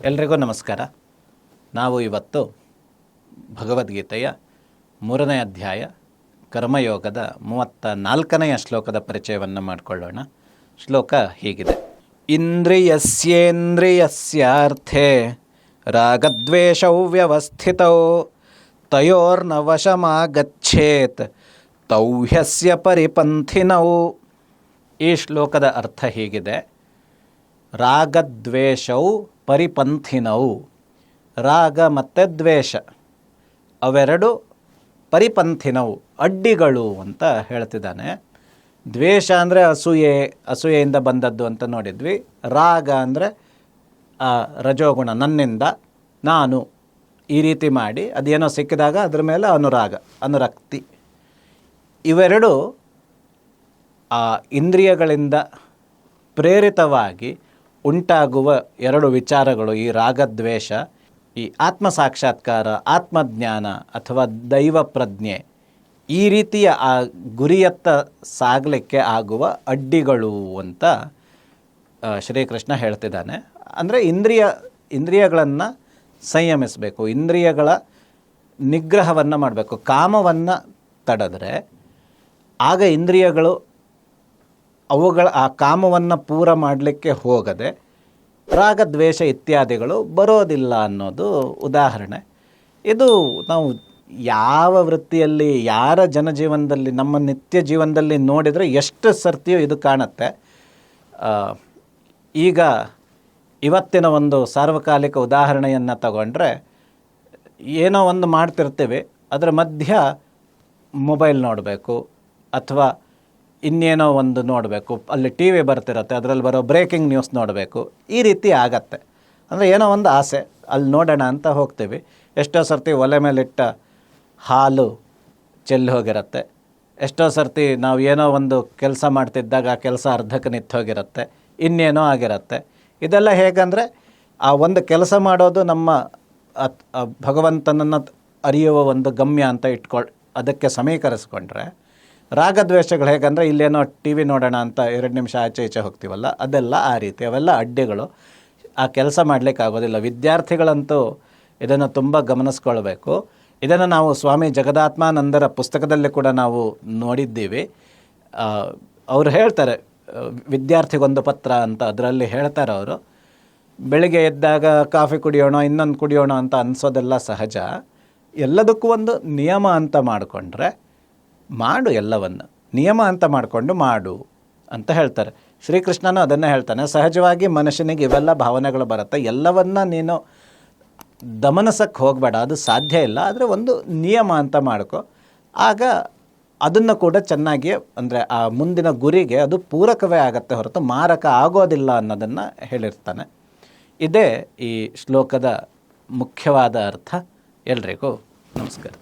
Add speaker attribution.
Speaker 1: ಎಲ್ರಿಗೂ ನಮಸ್ಕಾರ. ನಾವು ಇವತ್ತು ಭಗವದ್ಗೀತೆಯ 3ನೇ ಅಧ್ಯಾಯ ಕರ್ಮಯೋಗದ 34ನೆಯ ಶ್ಲೋಕದ ಪರಿಚಯವನ್ನು ಮಾಡಿಕೊಳ್ಳೋಣ. ಶ್ಲೋಕ ಹೀಗಿದೆ: ಇಂದ್ರಿಯಸ್ಯೇಂದ್ರಿಯಸ್ಯಾರ್ಥೇ ರಾಗದ್ವೇಷೌ ವ್ಯವಸ್ಥಿತೌ ತಯೋರ್ನ ವಶಮಾಗಚ್ಚೇತ್ ತೌ ಹ್ಯಸ್ಯ ಪರಿಪಂಥಿನೌ. ಈ ಶ್ಲೋಕದ ಅರ್ಥ ಹೀಗಿದೆ: ರಾಗದ್ವೇಷೌ ಪರಿಪಂಥಿನವು. ರಾಗ ಮತ್ತು ದ್ವೇಷ ಅವೆರಡು ಪರಿಪಂಥಿನವು, ಅಡ್ಡಿಗಳು ಅಂತ ಹೇಳ್ತಿದ್ದಾನೆ. ದ್ವೇಷ ಅಂದರೆ ಅಸೂಯೆಯಿಂದ ಬಂದದ್ದು ಅಂತ ನೋಡಿದ್ವಿ. ರಾಗ ಅಂದರೆ ರಜೋಗುಣ, ನನ್ನಿಂದ ನಾನು ಈ ರೀತಿ ಮಾಡಿ ಅದೇನೋ ಸಿಕ್ಕಿದಾಗ ಅದ್ರ ಮೇಲೆ ಅನುರಕ್ತಿ. ಇವೆರಡು ಇಂದ್ರಿಯಗಳಿಂದ ಪ್ರೇರಿತವಾಗಿ ಉಂಟಾಗುವ ಎರಡು ವಿಚಾರಗಳು. ಈ ರಾಗದ್ವೇಷ, ಈ ಆತ್ಮ ಸಾಕ್ಷಾತ್ಕಾರ, ಆತ್ಮಜ್ಞಾನ ಅಥವಾ ದೈವ ಪ್ರಜ್ಞೆ, ಈ ರೀತಿಯ ಆ ಗುರಿಯತ್ತ ಸಾಗಲಿಕ್ಕೆ ಆಗುವ ಅಡ್ಡಿಗಳು ಅಂತ ಶ್ರೀಕೃಷ್ಣ ಹೇಳ್ತಿದ್ದಾನೆ. ಅಂದರೆ ಇಂದ್ರಿಯಗಳನ್ನು ಸಂಯಮಿಸಬೇಕು, ಇಂದ್ರಿಯಗಳ ನಿಗ್ರಹವನ್ನು ಮಾಡಬೇಕು. ಕಾಮವನ್ನು ತಡೆದ್ರೆ ಆಗ ಇಂದ್ರಿಯಗಳು ಆ ಕಾಮವನ್ನು ಪೂರ ಮಾಡಲಿಕ್ಕೆ ಹೋಗದೆ ರಾಗದ್ವೇಷ ಇತ್ಯಾದಿಗಳು ಬರೋದಿಲ್ಲ ಅನ್ನೋದು ಉದಾಹರಣೆ. ಇದು ನಾವು ಯಾವ ವೃತ್ತಿಯಲ್ಲಿ, ಯಾರ ಜನಜೀವನದಲ್ಲಿ, ನಮ್ಮ ನಿತ್ಯ ಜೀವನದಲ್ಲಿ ನೋಡಿದರೆ ಎಷ್ಟು ಸರ್ತಿಯೋ ಇದು ಕಾಣುತ್ತೆ. ಈಗ ಇವತ್ತಿನ ಒಂದು ಸಾರ್ವಕಾಲಿಕ ಉದಾಹರಣೆಯನ್ನು ತಗೊಂಡ್ರೆ, ಏನೋ ಒಂದು ಮಾಡ್ತಿರ್ತೀವಿ, ಅದರ ಮಧ್ಯ ಮೊಬೈಲ್ ನೋಡಬೇಕು ಅಥವಾ ಇನ್ನೇನೋ ಒಂದು ನೋಡಬೇಕು, ಅಲ್ಲಿ ಟಿ ವಿ ಬರ್ತಿರತ್ತೆ, ಅದರಲ್ಲಿ ಬರೋ ಬ್ರೇಕಿಂಗ್ ನ್ಯೂಸ್ ನೋಡಬೇಕು, ಈ ರೀತಿ ಆಗತ್ತೆ. ಅಂದರೆ ಏನೋ ಒಂದು ಆಸೆ, ಅಲ್ಲಿ ನೋಡೋಣ ಅಂತ ಹೋಗ್ತೀವಿ. ಎಷ್ಟೋ ಸರ್ತಿ ಒಲೆ ಮೇಲಿಟ್ಟ ಹಾಲು ಚೆಲ್ಲಿ ಹೋಗಿರುತ್ತೆ. ಎಷ್ಟೋ ಸರ್ತಿ ನಾವು ಏನೋ ಒಂದು ಕೆಲಸ ಮಾಡ್ತಿದ್ದಾಗ ಆ ಕೆಲಸ ಅರ್ಧಕ್ಕೆ ನಿಂತು ಹೋಗಿರುತ್ತೆ, ಇನ್ನೇನೋ ಆಗಿರುತ್ತೆ. ಇದೆಲ್ಲ ಹೇಗಂದರೆ, ಆ ಒಂದು ಕೆಲಸ ಮಾಡೋದು ನಮ್ಮ ಭಗವಂತನನ್ನು ಅರಿಯುವ ಒಂದು ಗಮ್ಯ ಅಂತ ಅದಕ್ಕೆ ಸಮೀಕರಿಸ್ಕೊಂಡ್ರೆ, ರಾಗದ್ವೇಷಗಳು ಹೇಗಂದರೆ, ಇಲ್ಲೇನೋ ಟಿ ವಿ ನೋಡೋಣ ಅಂತ 2 ನಿಮಿಷ ಆಚೆ ಈಚೆ ಹೋಗ್ತೀವಲ್ಲ, ಅದೆಲ್ಲ ಆ ರೀತಿ, ಅವೆಲ್ಲ ಅಡ್ಡಿಗಳು. ಆ ಕೆಲಸ ಮಾಡಲಿಕ್ಕೆ ಆಗೋದಿಲ್ಲ. ವಿದ್ಯಾರ್ಥಿಗಳಂತೂ ಇದನ್ನು ತುಂಬ ಗಮನಿಸ್ಕೊಳ್ಬೇಕು. ಇದನ್ನು ನಾವು ಸ್ವಾಮಿ ಜಗದಾತ್ಮಾನಂದರ ಪುಸ್ತಕದಲ್ಲಿ ಕೂಡ ನಾವು ನೋಡಿದ್ದೀವಿ. ಅವರು ಹೇಳ್ತಾರೆ, ವಿದ್ಯಾರ್ಥಿಗೊಂದು ಪತ್ರ ಅಂತ ಅದರಲ್ಲಿ ಹೇಳ್ತಾರೆ ಅವರು. ಬೆಳಿಗ್ಗೆ ಎದ್ದಾಗ ಕಾಫಿ ಕುಡಿಯೋಣ, ಇನ್ನೊಂದು ಕುಡಿಯೋಣ ಅಂತ ಅನಿಸೋದೆಲ್ಲ ಸಹಜ. ಎಲ್ಲದಕ್ಕೂ ಒಂದು ನಿಯಮ ಅಂತ ಮಾಡಿಕೊಂಡ್ರೆ ಮಾಡು, ಎಲ್ಲವನ್ನು ನಿಯಮ ಅಂತ ಮಾಡಿಕೊಂಡು ಮಾಡು ಅಂತ ಹೇಳ್ತಾರೆ. ಶ್ರೀಕೃಷ್ಣನೂ ಅದನ್ನೇ ಹೇಳ್ತಾನೆ. ಸಹಜವಾಗಿ ಮನುಷ್ಯನಿಗೆ ಇವೆಲ್ಲ ಭಾವನೆಗಳು ಬರುತ್ತೆ. ಎಲ್ಲವನ್ನ ನೀನು ದಮನಿಸಕ್ಕೆ ಹೋಗಬೇಡ, ಅದು ಸಾಧ್ಯ ಇಲ್ಲ. ಆದರೆ ಒಂದು ನಿಯಮ ಅಂತ ಮಾಡ್ಕೊ, ಆಗ ಅದನ್ನು ಕೂಡ ಚೆನ್ನಾಗಿ, ಅಂದರೆ ಆ ಮುಂದಿನ ಗುರಿಗೆ ಅದು ಪೂರಕವೇ ಆಗತ್ತೆ ಹೊರತು ಮಾರಕ ಆಗೋದಿಲ್ಲ ಅನ್ನೋದನ್ನು ಹೇಳಿರ್ತಾನೆ. ಇದೇ ಈ ಶ್ಲೋಕದ ಮುಖ್ಯವಾದ ಅರ್ಥ. ಎಲ್ರಿಗೂ ನಮಸ್ಕಾರ.